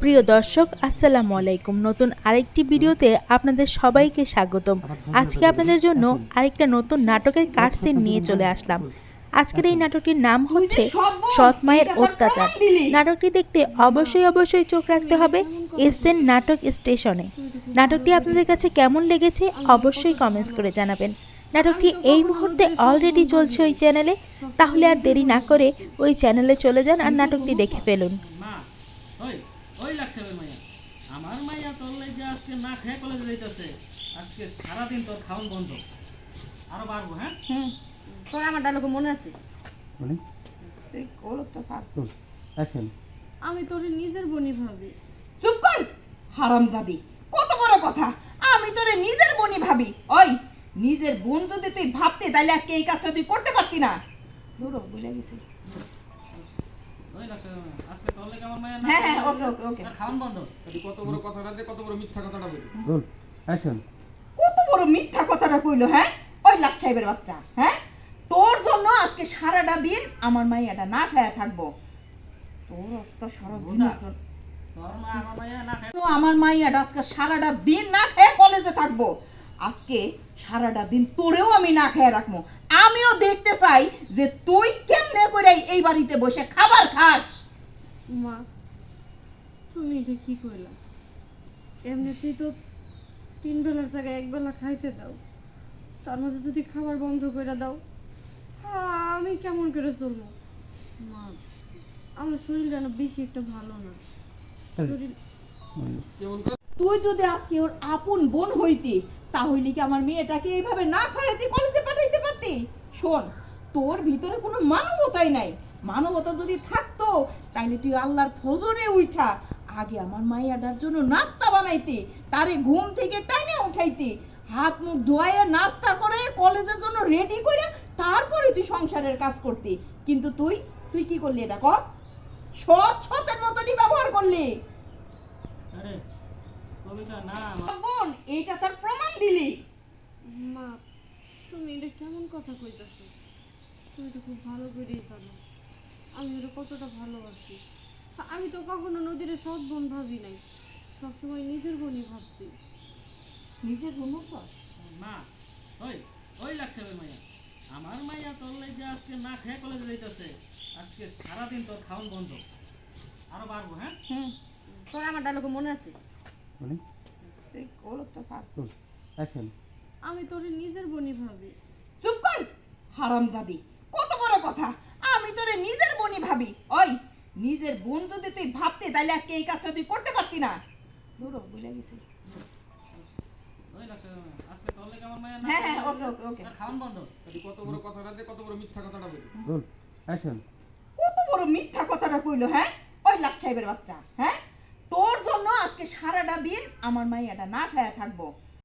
প্রিয় দর্শক আসসালামু আলাইকুম। নতুন আরেকটি ভিডিওতে আপনাদের সবাইকে স্বাগতম। আজকে আপনাদের জন্য আরেকটা নতুন নাটকের কাটসিন নিয়ে চলে আসলাম। আজকের এই নাটকটির নাম হচ্ছে সৎ মায়ের অত্যাচার। নাটকটি দেখতে অবশ্যই চোখ রাখতে হবে এসএন নাটক স্টেশনে। নাটকটি আপনাদের কাছে কেমন লেগেছে অবশ্যই কমেন্টস করে জানাবেন। নাটকটি এই মুহূর্তে অলরেডি চলছে ওই চ্যানেলে, তাহলে আর দেরি না করে ওই চ্যানেলে চলে যান আর নাটকটি দেখে ফেলুন। ওই লাগছে মাইয়া আমার মাইয়া তোর লাগে আজকে না খেয়ে কলেজে যাইতেছে। আজকে সারাদিন তোর খাওন বন্ধ, আরো বাড়বো। হ্যাঁ তোর আমার ডায়লগ মনে আছে? মানে তুই কলসটা সার। অ্যাকশন। আমি তোর নিজের বোনই ভাবি। চুপ কর হারামজাদি, কত বড় কথা! আমি তোরে নিজের বোনই ভাবি। ওই নিজের বোন যদি তুই ভাবতে তাহলে আজকে এই কাজটা তুই করতে পারতি না। দূরও ভুলে গেছি। ওই লাগছে আজকে তোর লাগে আমার মাইয়া না হ্যাঁ হ্যাঁ ওকে ওকে ওকে। তোর খাওন বন্ধ। এটি কত বড় কথাটা দে, কত বড় মিথ্যা কথাটা বলি। Roll action. কত বড় মিথ্যা কথাটা কইলো, হ্যাঁ ওই লাট সাহেবের বাচ্চা। হ্যাঁ তোর জন্য আজকে সারাটা দিন আমার মাইয়াটা না খায়া থাকবো। তোর আজকে সারা দিন তোর মা আমার মাইয়া না খেয়ে আমার মাইয়াটা আজকে সারাটা দিন না খেয়ে কলেজে থাকবো। আজকে সারাটা দিন তোরেও আমি না খেয়ে রাখবো। আমিও দেখতে চাই যে তুই কেমনে করে এই বাড়িতে বসে খাবার খাস। মা, তুমি এটা কি কইলা? এমনিতেই তো 3 বেলার জায়গায় 1 বেলা খাইতে দাও, তার মধ্যে যদি খাবার বন্ধ করে দাও, আমি কেমন করে চলবো? মা, আমার শরীরটা না বেশি একটা ভালো না। শরীর কেমন করে তুই যদি আজকে ওর আপন বোন হইতি তাহলে কি আমার মেয়েটাকে এইভাবে না খাইতে কলেজে পাঠাইতে পারতি? শোন, তোর ভিতরে কোনো মানবতাই নাই। মানবতা যদি থাকতো তাইলে তুই আল্লাহর ফজরে উঠা আগে আমার মাইয়াটার জন্য নাস্তা বানাইতি, তারে ঘুম থেকে টাইনে উঠাইতি, হাত মুখ ধোয়াইয়া নাস্তা করে কলেজের জন্য রেডি করে তারপরে তুই সংসারের কাজ করতি। কিন্তু তুই তুই কি করলি এটা কর? সতের মতনই ব্যবহার করলি। আরে কবিতা না বোন, এইটা তার প্রমাণ দিলি। মা, তুমি এটা কেমন কথা কইতাছো? তুমি তো খুব ভালো করেই জানো আমি ওটা কতটা ভালোবাসি। আমি তো কখনো নদীর সৎ বোন ভাবি নাই, সবসময় নিজের বোনই ভাবছি। নিজের বোন তো মা। ওই লাগছে মাইয়া আমার মাইয়া তোর লাগে আজকে না খেয়ে কলেজে যাইতেছে। আজকে সারাদিন তোর খাওন বন্ধ, আরো বাড়বো। হ্যাঁ তোর আমার ডায়লগ মনে আছে? মানে তুই কলসটা সার। Roll action. আমি তোর নিজের বোনই ভাবি। চুপ কর হারামজাদি, কত বড় কথা! আমি তোরে নিজের বোনই ভাবি। ওই নিজের বোন যদি তুই ভাবতে তাহলে আজকে এই কাজটা তুই করতে পারতি না। দূরও ভুলে গেছি। ওই লাগছে আজকে তোর লাগে আমার মাইয়া না হ্যাঁ হ্যাঁ ওকে ওকে ওকে। তোর খাওন বন্ধ। এটি কত বড় কথাটা দে, কত বড় মিথ্যা কথাটা বলি। Roll action. কত বড় মিথ্যা কথাটা কইলো, হ্যাঁ ওই লাট সাহেবের বাচ্চা। হ্যাঁ তোর জন্য আজকে সারাটা দিন আমার মাইয়াটা না খায়া থাকবো।